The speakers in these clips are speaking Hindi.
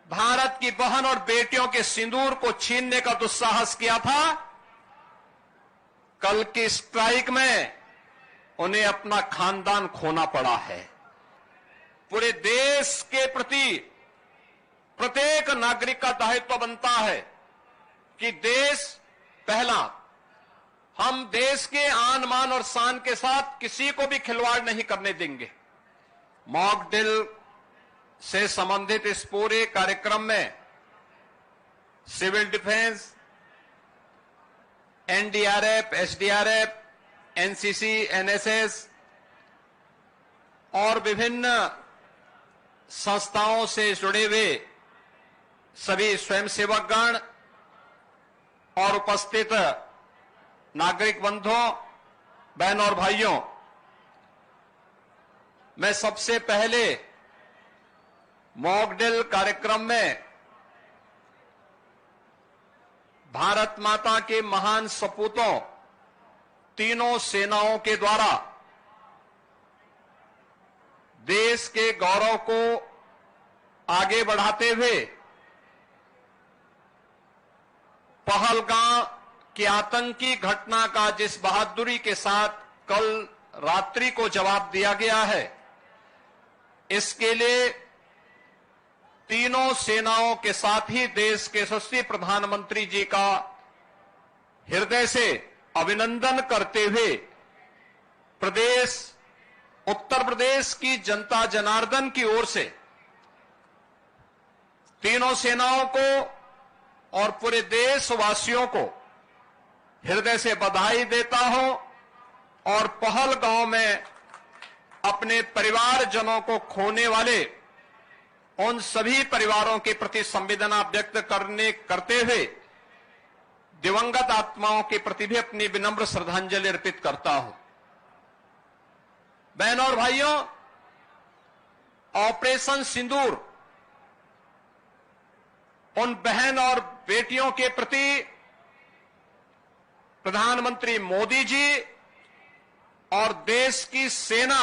भारत की बहन और बेटियों के सिंदूर को छीनने का दुस्साहस किया था, कल की स्ट्राइक में उन्हें अपना खानदान खोना पड़ा है। पूरे देश के प्रति प्रत्येक नागरिक का दायित्व बनता है कि देश पहला। हम देश के आन मान और शान के साथ किसी को भी खिलवाड़ नहीं करने देंगे। मॉक ड्रिल से संबंधित इस पूरे कार्यक्रम में civil defence, NDRF, SDRF, NCC, NSS और विभिन्न संस्थाओं से जुड़े हुए सभी स्वयंसेवकगण और उपस्थित नागरिक बंधुओं, बहनों और भाइयों, मैं सबसे पहले मॉक ड्रिल कार्यक्रम में भारत माता के महान सपूतों तीनों सेनाओं के द्वारा देश के गौरव को आगे बढ़ाते हुए पहलगाम की आतंकी घटना का जिस बहादुरी के साथ कल रात्रि को जवाब दिया गया है, इसके लिए तीनों सेनाओं के साथ ही देश के यशस्वी प्रधानमंत्री जी का हृदय से अभिनंदन करते हुए उत्तर प्रदेश की जनता जनार्दन की ओर से तीनों सेनाओं को और पूरे देशवासियों को हृदय से बधाई देता हूं और पहलगांव में अपने परिवारजनों को खोने वाले उन सभी परिवारों के प्रति संवेदना व्यक्त करते हुए दिवंगत आत्माओं के प्रति भी अपनी विनम्र श्रद्धांजलि अर्पित करता हूं। बहनों और भाइयों, ऑपरेशन सिंदूर उन बहन और बेटियों के प्रति प्रधानमंत्री मोदी जी और देश की सेना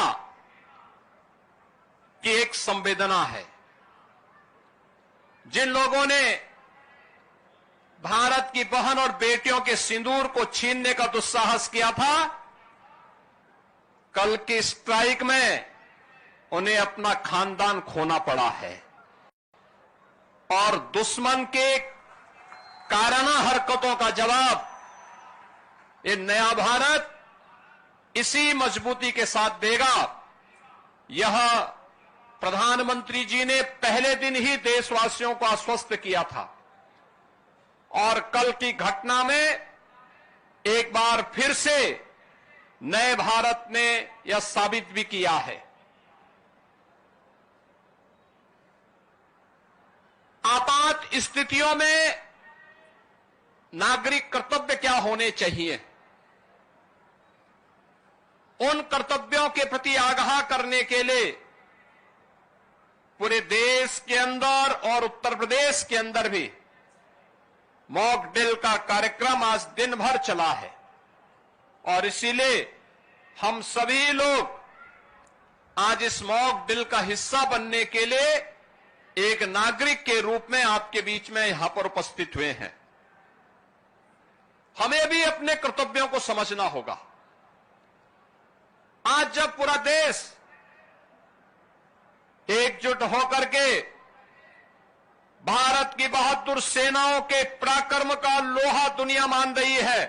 की एक संवेदना है। जिन लोगों ने भारत की बहन और बेटियों के सिंदूर को छीनने का दुस्साहस किया था, कल की स्ट्राइक में उन्हें अपना खानदान खोना पड़ा है और दुश्मन के काराना हरकतों का जवाब ये नया भारत इसी मजबूती के साथ देगा। यह प्रधानमंत्री जी ने पहले दिन ही देशवासियों को आश्वस्त किया था और कल की घटना में एक बार फिर से नए भारत ने यह साबित भी किया है। आपात स्थितियों में नागरिक कर्तव्य क्या होने चाहिए, उन कर्तव्यों के प्रति आगाह करने के लिए पूरे देश के अंदर और उत्तर प्रदेश के अंदर भी मॉक ड्रिल का कार्यक्रम आज दिन भर चला है और इसीलिए हम सभी लोग आज इस मॉक ड्रिल का हिस्सा बनने के लिए एक नागरिक के रूप में आपके बीच में यहां पर उपस्थित हुए हैं। हमें भी अपने कर्तव्यों को समझना होगा। आज जब पूरा देश एकजुट होकर के भारत की बहादुर सेनाओं के पराक्रम का लोहा दुनिया मान रही है,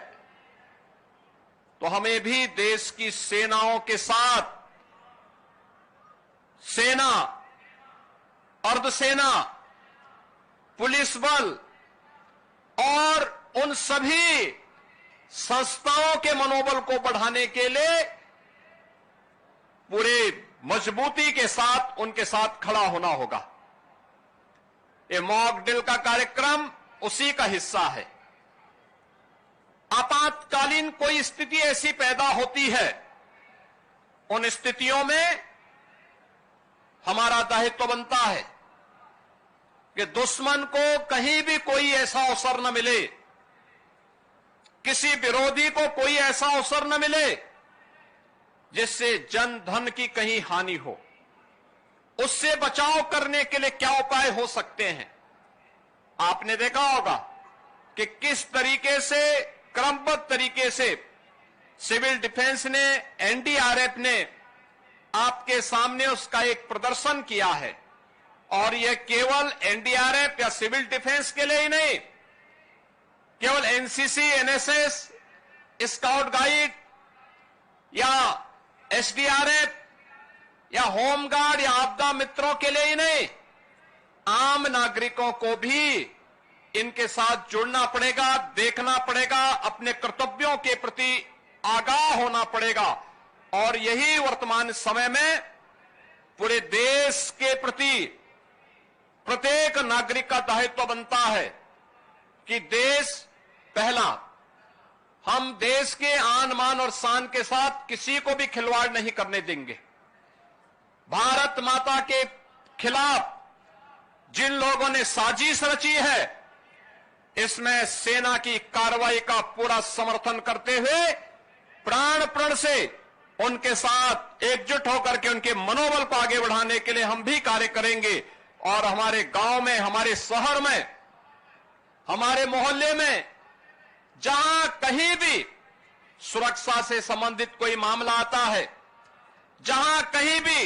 तो हमें भी देश की सेनाओं के साथ सेना, अर्धसेना, पुलिस बल और उन सभी संस्थाओं के मनोबल को बढ़ाने के लिए पूरे मजबूती के साथ उनके साथ खड़ा होना होगा। ये मॉक ड्रिल का कार्यक्रम उसी का हिस्सा है। आपातकालीन कोई स्थिति ऐसी पैदा होती है, उन स्थितियों में हमारा दायित्व बनता है कि दुश्मन को कहीं भी कोई ऐसा अवसर न मिले, किसी विरोधी को कोई ऐसा अवसर न मिले जिससे जन धन की कहीं हानि हो। उससे बचाव करने के लिए क्या उपाय हो सकते हैं, आपने देखा होगा कि किस तरीके से, क्रमबद्ध तरीके से सिविल डिफेंस ने, एनडीआरएफ ने आपके सामने उसका एक प्रदर्शन किया है। और यह केवल एनडीआरएफ या सिविल डिफेंस के लिए ही नहीं, केवल एनसीसी, एनएसएस, स्काउट गाइड या एसडीआरएफ या होमगार्ड या आपदा मित्रों के लिए ही नहीं, आम नागरिकों को भी इनके साथ जुड़ना पड़ेगा, देखना पड़ेगा, अपने कर्तव्यों के प्रति आगाह होना पड़ेगा। और यही वर्तमान समय में पूरे देश के प्रति प्रत्येक नागरिक का दायित्व बनता है कि देश पहला। हम देश के आन मान और शान के साथ किसी को भी खिलवाड़ नहीं करने देंगे। भारत माता के खिलाफ जिन लोगों ने साजिश रची है, इसमें सेना की कार्रवाई का पूरा समर्थन करते हुए प्राण प्रण से उनके साथ एकजुट होकर के उनके मनोबल को आगे बढ़ाने के लिए हम भी कार्य करेंगे। और हमारे गांव में, हमारे शहर में, हमारे मोहल्ले में जहां कहीं भी सुरक्षा से संबंधित कोई मामला आता है, जहां कहीं भी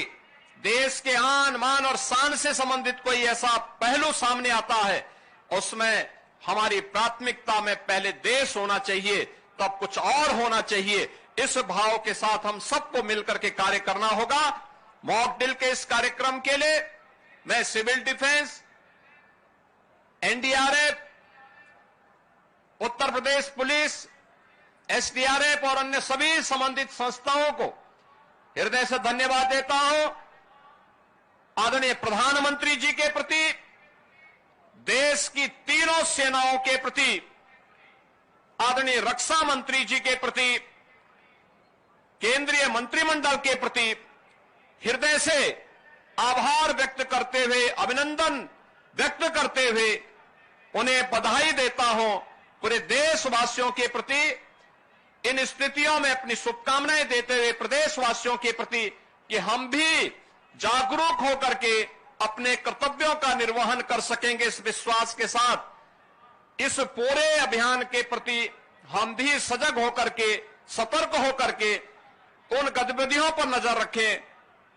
देश के आन मान और शान से संबंधित कोई ऐसा पहलू सामने आता है, उसमें हमारी प्राथमिकता में पहले देश होना चाहिए, तब कुछ और होना चाहिए। इस भाव के साथ हम सबको मिलकर के कार्य करना होगा। मॉक ड्रिल के इस कार्यक्रम के लिए मैं civil defence, NDRF, Uttar Pradesh police, SDRF और अन्य सभी संबंधित संस्थाओं को हृदय से धन्यवाद देता हूं। आदरणीय प्रधानमंत्री जी के प्रति, देश की तीनों सेनाओं के प्रति, आदरणीय रक्षा मंत्री जी के प्रति, केंद्रीय मंत्रिमंडल के प्रति हृदय से आभार व्यक्त करते हुए, अभिनंदन व्यक्त करते हुए उन्हें बधाई देता हूं। पूरे देशवासियों के प्रति इन स्थितियों में अपनी शुभकामनाएं देते हुए प्रदेशवासियों के प्रति कि हम भी जागरूक होकर के अपने कर्तव्यों का निर्वहन कर सकेंगे, इस विश्वास के साथ इस पूरे अभियान के प्रति हम भी सजग होकर के, सतर्क होकर के उन गतिविधियों पर नजर रखें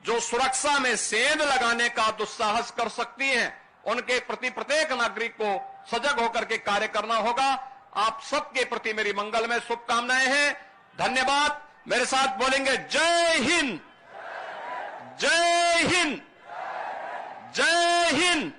जो सुरक्षा में सेंध लगाने का दुस्साहस कर सकती हैं। उनके प्रति प्रत्येक नागरिक को सजग होकर के कार्य करना होगा। आप सबके प्रति मेरी मंगलमय शुभकामनाएं हैं। धन्यवाद। मेरे साथ बोलेंगे जय हिंद, जय हिंद, जय हिंद।